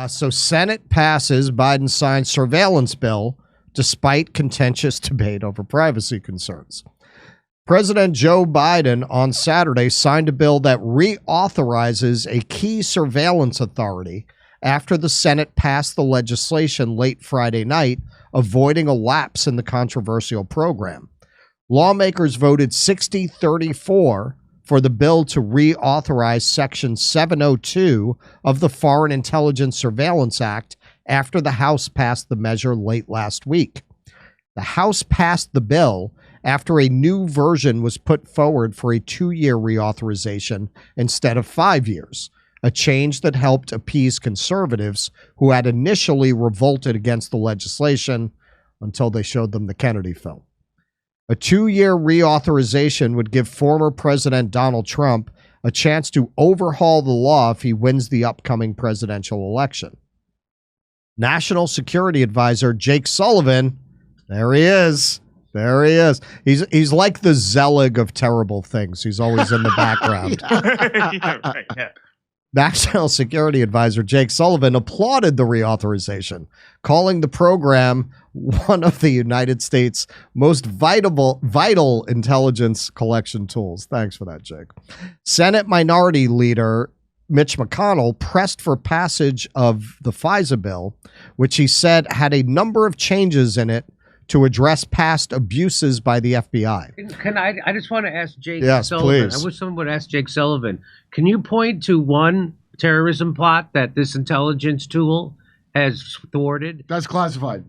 So Senate passes Biden signed surveillance bill despite contentious debate over privacy concerns. President Joe Biden on Saturday signed a bill that reauthorizes a key surveillance authority after the Senate passed the legislation late Friday night, avoiding a lapse in the controversial program. Lawmakers voted 60-34 for the bill to reauthorize Section 702 of the Foreign Intelligence Surveillance Act after the House passed the measure late last week. The House passed the bill after a new version was put forward for a 2-year reauthorization instead of 5 years, a change that helped appease conservatives who had initially revolted against the legislation until they showed them the Kennedy film. A 2-year reauthorization would give former President Donald Trump a chance to overhaul the law if he wins the upcoming presidential election. National Security Advisor Jake Sullivan, there he is. There he is. He's like the Zelig of terrible things. He's always in the background. Yeah, right, yeah. National Security Advisor Jake Sullivan applauded the reauthorization, calling the program one of the United States' most vital intelligence collection tools. Thanks for that, Jake. Senate Minority Leader Mitch McConnell pressed for passage of the FISA bill, which he said had a number of changes in it to address past abuses by the FBI. Can I just want to ask Jake Yes, Sullivan. please. I wish someone would ask Jake Sullivan. Can you point to one terrorism plot that this intelligence tool has thwarted? That's classified.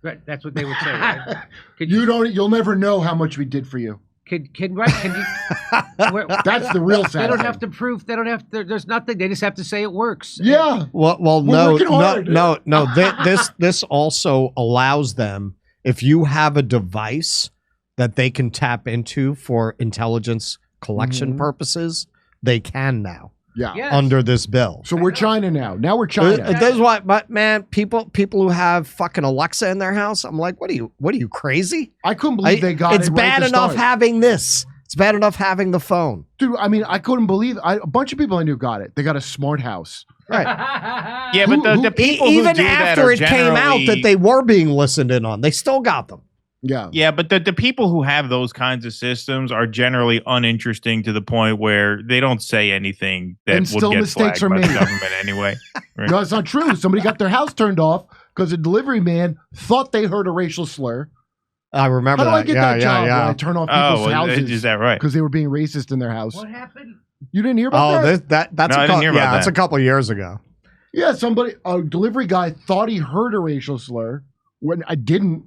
Right, that's what they would say, right? You'll never know how much we did for you. Can you? That's the real sad They don't thing. have to prove. They don't have to. There's nothing. They just have to say it works. Yeah. Well, We're working hard. no. This also allows them, if you have a device that they can tap into for intelligence collection purposes, they can now. Yeah. Yes. Under this bill. So we're China now. Now we're China. That's why, but man, people who have fucking Alexa in their house, I'm like, what are you crazy? I couldn't believe they got it. It's right bad to enough start. having this. It's bad enough having the phone. Dude, I mean, I couldn't believe a bunch of people I knew got it. They got a smart house. Right. Yeah, but the people who Even do that after are it came out that they were being listened in on, they still got them. Yeah. Yeah, but the people who have those kinds of systems are generally uninteresting to the point where they don't say anything that And would still get mistakes flagged are by the made. government anyway. Right? No, it's not true. Somebody got their house turned off because a delivery man thought they heard a racial slur. I remember How do that. I get that job when I turn off people's houses? Is that right? Because they were being racist in their house. What happened? You didn't hear about that? That's No, I didn't hear about that's that. a couple years ago. Yeah, a delivery guy thought he heard a racial slur when I didn't.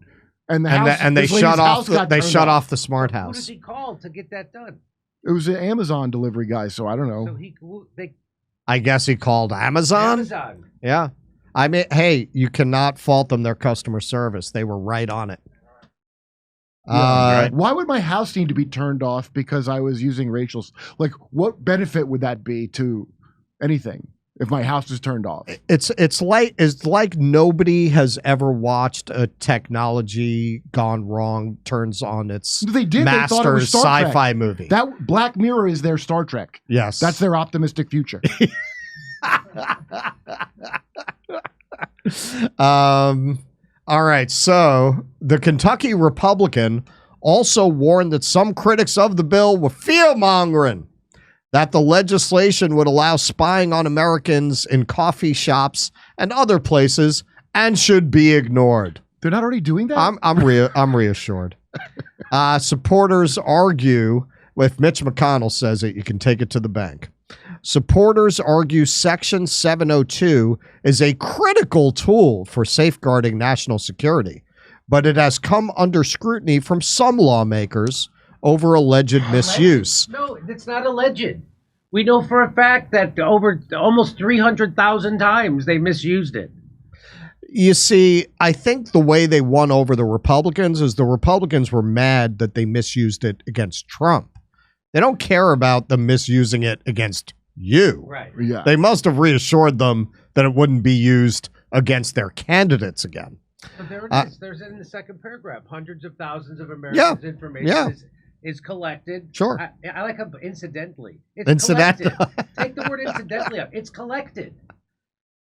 And the house, And they this lady's shut off. house got They turned shut off the smart Who house. does he call to get that done? It was an Amazon delivery guy, so I don't know. So I guess he called Amazon. Amazon. Yeah. I mean, hey, you cannot fault them their customer service. They were right on it. Yeah, why would my house need to be turned off because I was using racial? Like, what benefit would that be to anything if my house is turned off? It's like nobody has ever watched a technology gone wrong turns on its They did. They thought it master was Star Trek. sci-fi movie. That Black Mirror is their Star Trek. Yes, That's their optimistic future. All right. So the Kentucky Republican also warned that some critics of the bill were fear-mongering that the legislation would allow spying on Americans in coffee shops and other places and should be ignored. They're not already doing that? I'm reassured. Supporters argue, if Mitch McConnell says it, you can take it to the bank. Supporters argue Section 702 is a critical tool for safeguarding national security, but it has come under scrutiny from some lawmakers over alleged misuse. No, it's not alleged. We know for a fact that over almost 300,000 times they misused it. You see, I think the way they won over the Republicans is the Republicans were mad that they misused it against Trump. They don't care about them misusing it against you. Right. Yeah. They must have reassured them that it wouldn't be used against their candidates again. But there it is. There's in the second paragraph. Hundreds of thousands of Americans' information is collected. Sure. I like how incidentally. It's Incidental. collected. Take the word incidentally out. It's collected.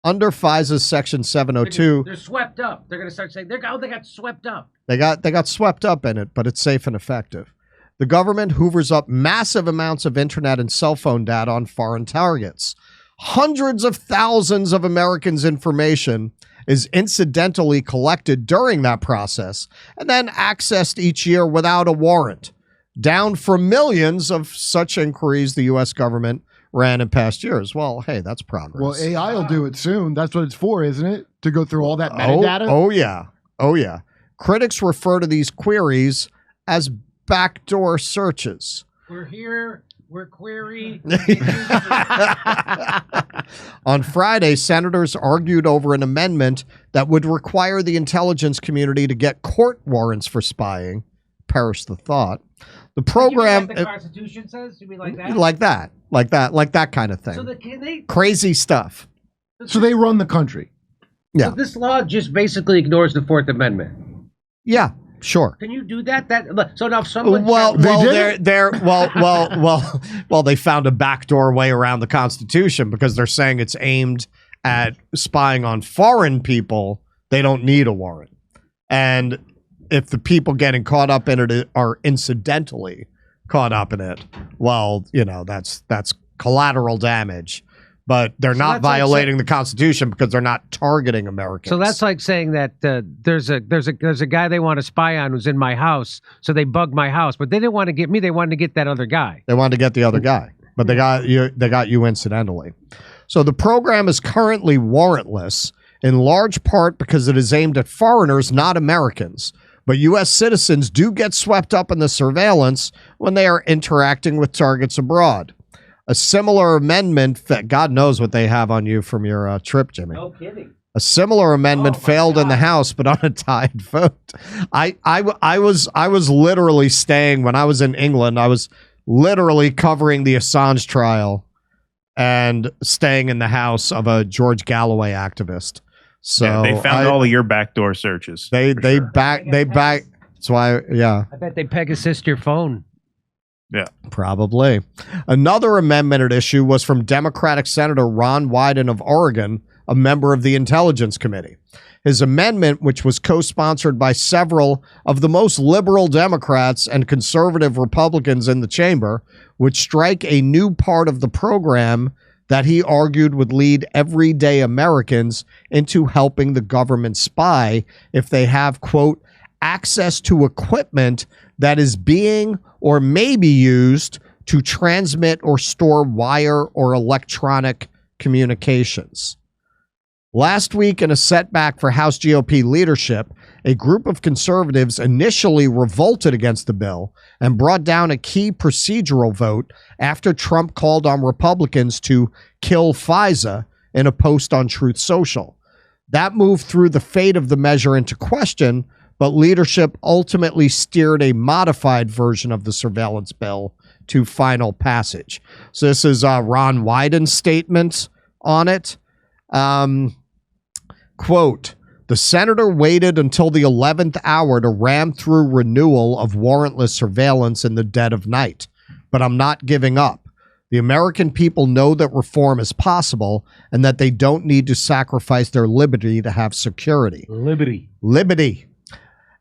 Under FISA's Section 702, They're swept up. They're going to start saying they got swept up. they got swept up in it, but it's safe and effective. The government hoovers up massive amounts of internet and cell phone data on foreign targets. Hundreds of thousands of Americans' information is incidentally collected during that process and then accessed each year without a warrant, down from millions of such inquiries the U.S. government ran in past years. Well, hey, that's progress. Well, AI will do it soon. That's what it's for, isn't it? To go through all that metadata? Oh, yeah. Oh, yeah. Critics refer to these queries as backdoor searches. We're here. We're query. On Friday, senators argued over an amendment that would require the intelligence community to get court warrants for spying. Perish the thought. The program, like the Constitution says, you mean like that? like that kind of thing. So crazy stuff. So they run the country. Yeah. So this law just basically ignores the Fourth Amendment. Yeah. Sure. Can you do that? So now if someone they found a backdoor way around the Constitution because they're saying it's aimed at spying on foreign people. They don't need a warrant, and if the people getting caught up in it are incidentally caught up in it, well, that's collateral damage. But they're not violating the Constitution because they're not targeting Americans. So that's like saying that there's a guy they want to spy on who's in my house, so they bug my house, but they didn't want to get me. They wanted to get that other guy. They wanted to get the other guy, but they got you. They got you incidentally. So the program is currently warrantless, in large part because it is aimed at foreigners, not Americans. But U.S. citizens do get swept up in the surveillance when they are interacting with targets abroad. A similar amendment, God knows what they have on you from your trip, Jimmy. No kidding. A similar amendment failed in the House, but on a tied vote. I was literally staying when I was in England. I was literally covering the Assange trial and staying in the house of a George Galloway activist. So yeah, they found all of your backdoor searches. They back. That's why. Yeah. I bet they Pegasused your phone. Yeah, probably. Another amendment at issue was from Democratic Senator Ron Wyden of Oregon, a member of the Intelligence Committee. His amendment, which was co-sponsored by several of the most liberal Democrats and conservative Republicans in the chamber, would strike a new part of the program that he argued would lead everyday Americans into helping the government spy if they have, quote, access to equipment that is being or may be used to transmit or store wire or electronic communications. Last week, in a setback for House GOP leadership, a group of conservatives initially revolted against the bill and brought down a key procedural vote after Trump called on Republicans to kill FISA in a post on Truth Social. That move threw the fate of the measure into question, but leadership ultimately steered a modified version of the surveillance bill to final passage. So this is Ron Wyden's statement on it. Quote, the senator waited until the 11th hour to ram through renewal of warrantless surveillance in the dead of night. But I'm not giving up. The American people know that reform is possible and that they don't need to sacrifice their liberty to have security. Liberty.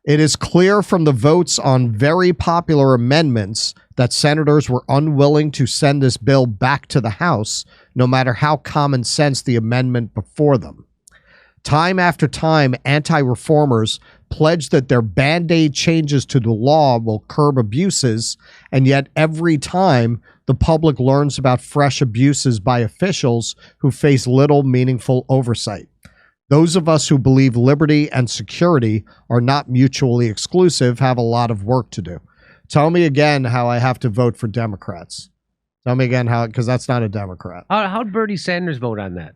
It is clear from the votes on very popular amendments that senators were unwilling to send this bill back to the House, no matter how common sense the amendment before them. Time after time, anti-reformers pledge that their Band-Aid changes to the law will curb abuses, and yet every time the public learns about fresh abuses by officials who face little meaningful oversight. Those of us who believe liberty and security are not mutually exclusive have a lot of work to do. Tell me again how I have to vote for Democrats. Tell me again how, because that's not a Democrat. How'd Bernie Sanders vote on that?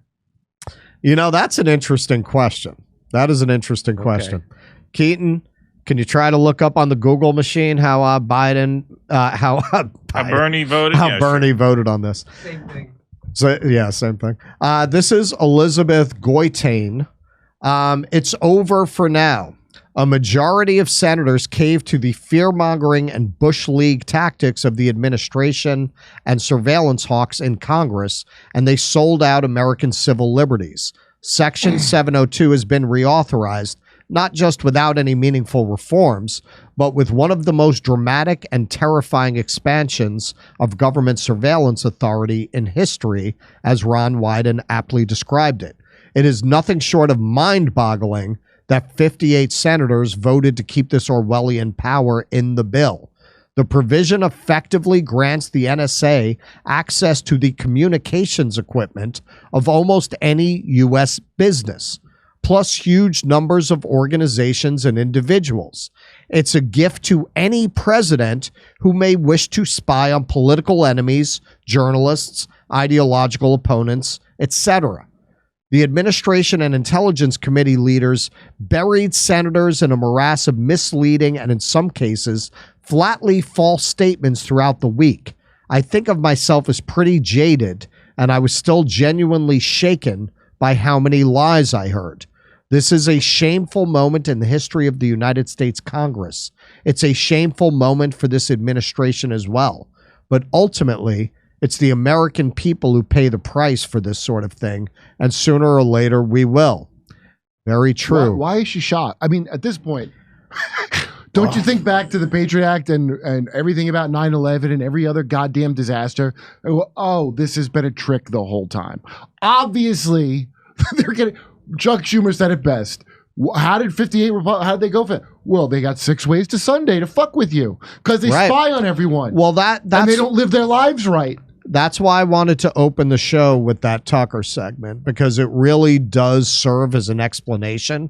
You know, that's an interesting question. That is an interesting question. Keaton, can you try to look up on the Google machine how Bernie voted? How Bernie voted on this. Same thing. So, yeah, same thing. This is Elizabeth Goitain. It's over for now. A majority of senators caved to the fear-mongering and Bush League tactics of the administration and surveillance hawks in Congress, and they sold out American civil liberties. Section 702 has been reauthorized, not just without any meaningful reforms, but with one of the most dramatic and terrifying expansions of government surveillance authority in history, as Ron Wyden aptly described it. It is nothing short of mind-boggling that 58 senators voted to keep this Orwellian power in the bill. The provision effectively grants the NSA access to the communications equipment of almost any U.S. business, plus huge numbers of organizations and individuals. It's a gift to any president who may wish to spy on political enemies, journalists, ideological opponents, etc. The administration and intelligence committee leaders buried senators in a morass of misleading and, in some cases, flatly false statements throughout the week. I think of myself as pretty jaded, and I was still genuinely shaken by how many lies I heard. This is a shameful moment in the history of the United States Congress. It's a shameful moment for this administration as well. But ultimately, it's the American people who pay the price for this sort of thing, and sooner or later we will. Very true. Why is she shocked? I mean, at this point, don't you think back to the Patriot Act and everything about 9/11 and every other goddamn disaster? Oh, this has been a trick the whole time. Obviously, they're getting... Chuck Schumer said it best. How did 58 how did they go for it? Well, they got 6 ways to Sunday to fuck with you because they spy on everyone. Well, that's and they don't live their lives right. That's why I wanted to open the show with that Tucker segment, because it really does serve as an explanation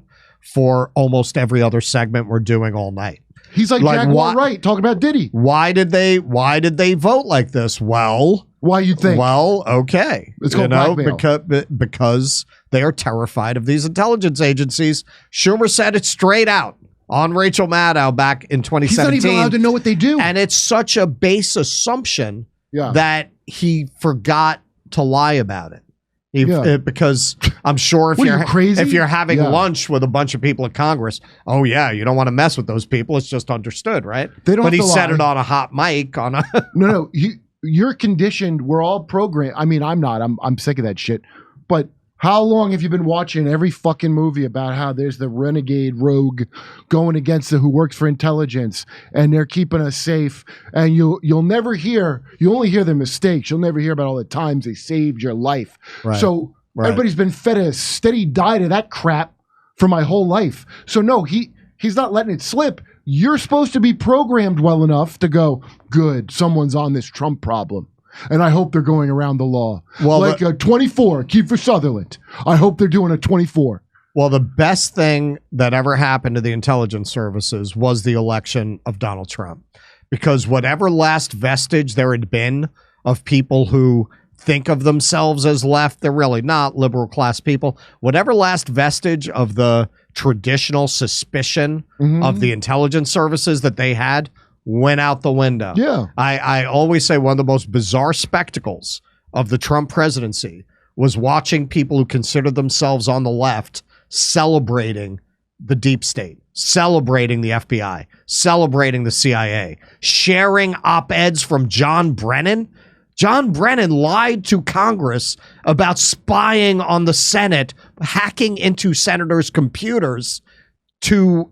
for almost every other segment we're doing all night. He's like Jaguar Wright talking about Diddy. Why did they vote like this? Well, why you think? Well, okay. It's called blackmail. Because they are terrified of these intelligence agencies. Schumer said it straight out on Rachel Maddow back in 2017. He's not even allowed to know what they do. And it's such a base assumption that he forgot to lie about it. Because I'm sure if you're having lunch with a bunch of people at Congress, oh yeah, you don't want to mess with those people. It's just understood, right? But he said it on a hot mic on a No, you're conditioned. We're all programmed. I mean, I'm not. I'm sick of that shit. But how long have you been watching every fucking movie about how there's the renegade rogue going against who works for intelligence and they're keeping us safe? And you'll never hear, you only hear the mistakes. You'll never hear about all the times they saved your life. Right. So everybody's been fed a steady diet of that crap for my whole life. So no, he's not letting it slip. You're supposed to be programmed well enough to go, good, someone's on this Trump problem. And I hope they're going around the law. Well, like a 24, Kiefer Sutherland. I hope they're doing a 24. Well, the best thing that ever happened to the intelligence services was the election of Donald Trump. Because whatever last vestige there had been of people who think of themselves as left, they're really not liberal class people. Whatever last vestige of the traditional suspicion of the intelligence services that they had went out the window. Yeah. I always say one of the most bizarre spectacles of the Trump presidency was watching people who consider themselves on the left celebrating the deep state, celebrating the FBI, celebrating the CIA, sharing op-eds from John Brennan. John Brennan lied to Congress about spying on the Senate, hacking into senators' computers to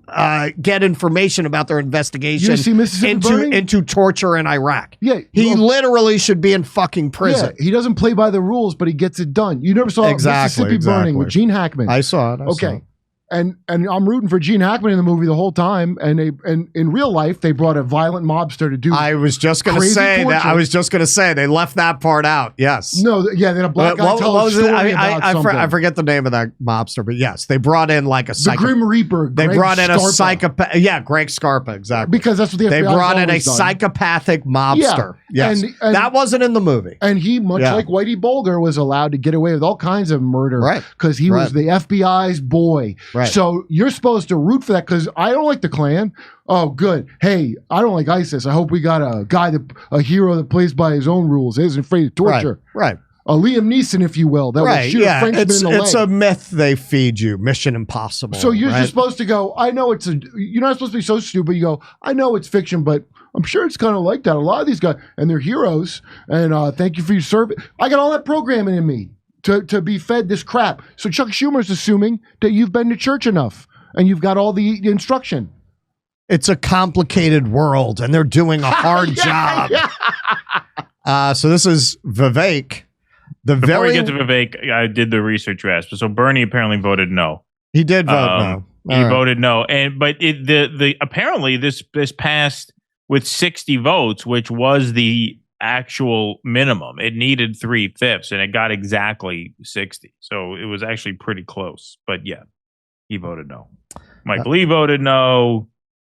get information about their investigation into torture in Iraq. Yeah, he literally should be in fucking prison. Yeah, he doesn't play by the rules, but he gets it done. You never saw Mississippi Burning with Gene Hackman. I saw it. Saw it. And I'm rooting for Gene Hackman in the movie the whole time. And in real life, they brought a violent mobster to do. I was just going to say that. I was just going to say they left that part out. Yes. No. Yeah. They had a black guy tell a story about something. I forget the name of that mobster, but yes, they brought in like the Grim Reaper. They brought in a psychopath. Yeah, Greg Scarpa. Exactly. Because that's what the FBI they brought in a psychopathic mobster. Yeah. Yes. And that wasn't in the movie. And he, much like Whitey Bulger, was allowed to get away with all kinds of murder. Right. Because he was the FBI's boy. Right. So you're supposed to root for that because I don't like the Klan. Oh, good. Hey, I don't like ISIS. I hope we got a hero that plays by his own rules, isn't afraid of torture. Right. A Liam Neeson, if you will, that would shoot a Frenchman in the leg. It's a myth they feed you. Mission Impossible. So you're just supposed to go, I know you're not supposed to be so stupid. You go, I know it's fiction, but I'm sure it's kind of like that. A lot of these guys, and they're heroes, and thank you for your service. I got all that programming in me to be fed this crap. So Chuck Schumer's assuming that you've been to church enough and you've got all the instruction. It's a complicated world, and they're doing a hard job. So this is Vivek. Before we get to Vivek, I did the research rest. So Bernie apparently voted no. He did vote no. He voted no, but apparently this passed with 60 votes, which was the actual minimum. It needed 3/5, and it got exactly 60. So it was actually pretty close. But yeah, he voted no. Mike Lee voted no.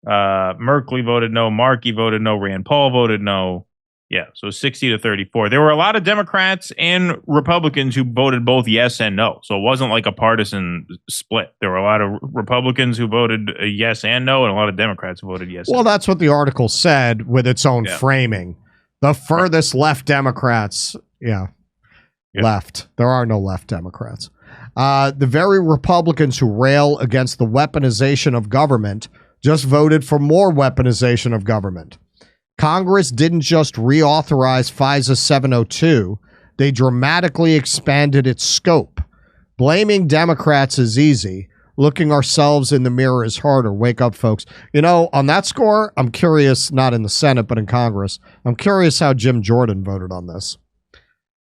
Merkley voted no. Markey voted no. Rand Paul voted no. Yeah, so 60-34. There were a lot of Democrats and Republicans who voted both yes and no. So it wasn't like a partisan split. There were a lot of Republicans who voted yes and no, and a lot of Democrats who voted yes. Well, that's what the article said with its own framing. The furthest left Democrats, left. There are no left Democrats. The very Republicans who rail against the weaponization of government just voted for more weaponization of government. Congress didn't just reauthorize FISA 702, they dramatically expanded its scope. Blaming Democrats is easy. Looking ourselves in the mirror is harder. Wake up, folks. You know, on that score, I'm curious, not in the Senate, but in Congress, I'm curious how Jim Jordan voted on this.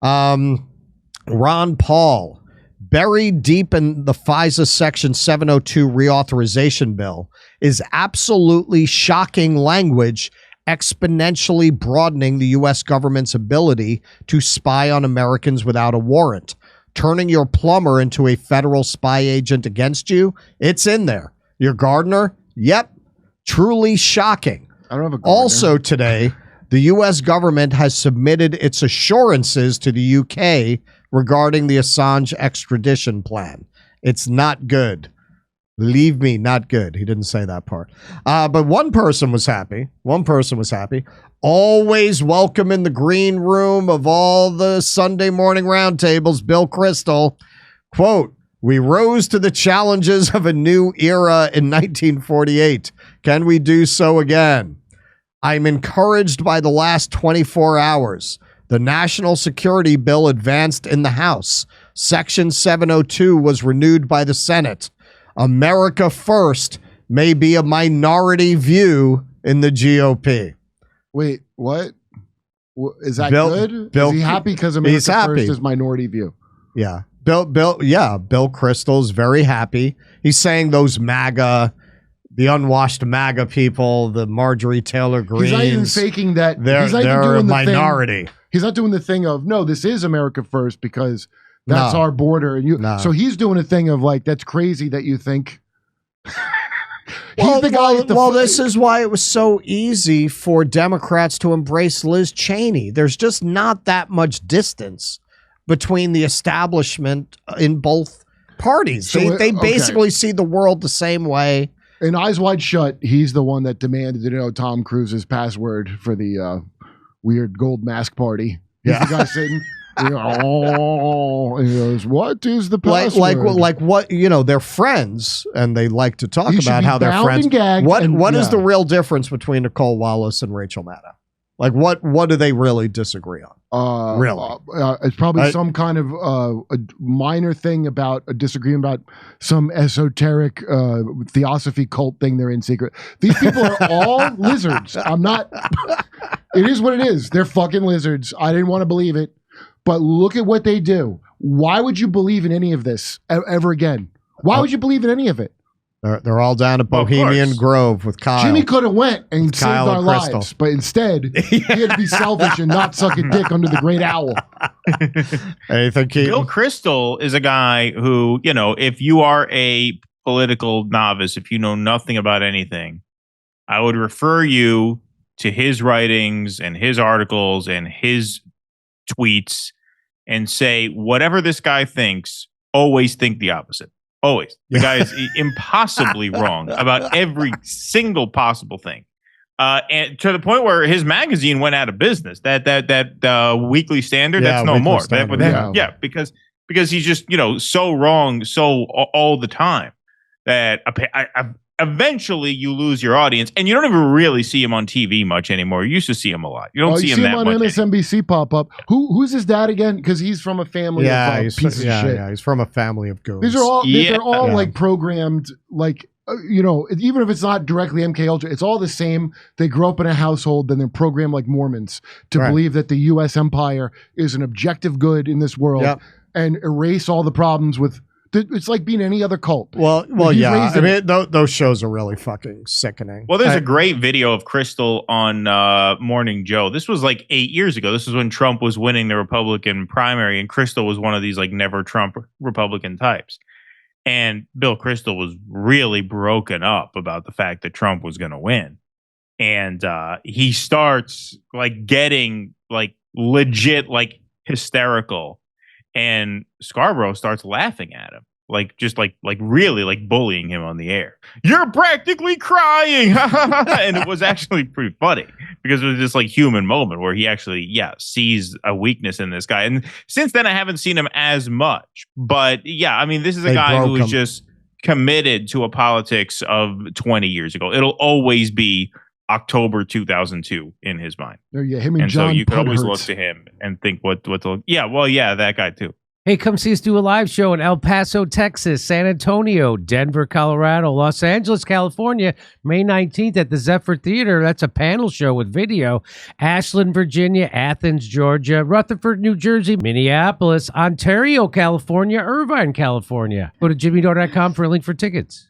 Ron Paul, buried deep in the FISA Section 702 reauthorization bill, is absolutely shocking language exponentially broadening the U.S. government's ability to spy on Americans without a warrant. Turning your plumber into a federal spy agent against you, it's in there. Your gardener? Yep. Truly shocking. I don't have a gardener. Also today, the U.S. government has submitted its assurances to the U.K. regarding the Assange extradition plan. It's not good. Believe me, not good. He didn't say that part. But one person was happy. Always welcome in the green room of all the Sunday morning roundtables, Bill Kristol. Quote, "We rose to the challenges of a new era in 1948. Can we do so again? I'm encouraged by the last 24 hours. The National Security Bill advanced in the House. Section 702 was renewed by the Senate. America first may be a minority view in the GOP." Wait, what? Is that Bill, good? Bill, is he happy because America first is minority view? Yeah. Bill Kristol's very happy. He's saying those MAGA, the unwashed MAGA people, the Marjorie Taylor Greens. He's not even faking that. They're a minority. He's not doing the thing of, no, this is America first because that's our border. And so he's doing a thing of like, that's crazy that you think. This is why it was so easy for Democrats to embrace Liz Cheney. There's just not that much distance between the establishment in both parties. So they basically see the world the same way. In Eyes Wide Shut, he's the one that demanded to know Tom Cruise's password for the weird gold mask party. He's the guy sitting. He goes, "What is the password?" Like what? You know, they're friends, and they like to talk about how they're friends. What is the real difference between Nicole Wallace and Rachel Maddow? Like, what do they really disagree on? It's probably some kind of a minor thing about a disagreement about some esoteric theosophy cult thing they're in secret. These people are all lizards. I'm not. It is what it is. They're fucking lizards. I didn't want to believe it. But look at what they do. Why would you believe in any of this ever again? Why would you believe in any of it? They're all down at Bohemian Grove with Kyle. Jimmy could have went and saved our lives, but instead he had to be selfish and not suck a dick under the great owl. Anything, Keaton? Bill Kristol is a guy who, you know, if you are a political novice, if you know nothing about anything, I would refer you to his writings and his articles and his tweets and say, whatever this guy thinks, always think the opposite. Always. The guy is impossibly wrong about every single possible thing. And to the point where his magazine went out of business. That Weekly Standard, that's no more. Because he's just, you know, so wrong so all the time that eventually you lose your audience, and you don't even really see him on TV much anymore. You used to see him a lot. You don't see him that on much MSNBC pop up. Who's his dad again? Because he's from a family of pieces of shit. Yeah, he's from a family of goons. These are all they're all like programmed, like even if it's not directly MK Ultra, it's all the same. They grow up in a household, then they're programmed like Mormons to believe that the U.S. empire is an objective good in this world and erase all the problems with. It's like being any other cult. Well, yeah. I mean, those shows are really fucking sickening. Well, there's a great video of Crystal on Morning Joe. This was like 8 years ago. This was when Trump was winning the Republican primary, and Crystal was one of these like never Trump Republican types. And Bill Kristol was really broken up about the fact that Trump was going to win. And he starts like getting like legit, like hysterical. And Scarborough starts laughing at him, like just like really like bullying him on the air. You're practically crying. And it was actually pretty funny because it was just like human moment where he actually, sees a weakness in this guy. And since then, I haven't seen him as much. But yeah, I mean, this is a guy who is just committed to a politics of 20 years ago. It'll always be October 2002 in his mind. Him and John. So you can always look to him and think that guy too. Hey, come see us do a live show in El Paso, Texas, San Antonio, Denver, Colorado, Los Angeles, California, May 19th at the Zephyr Theater. That's a panel show with video. Ashland, Virginia, Athens, Georgia, Rutherford, New Jersey, Minneapolis, Ontario, California, Irvine, California. Go to jimmydore.com for a link for tickets.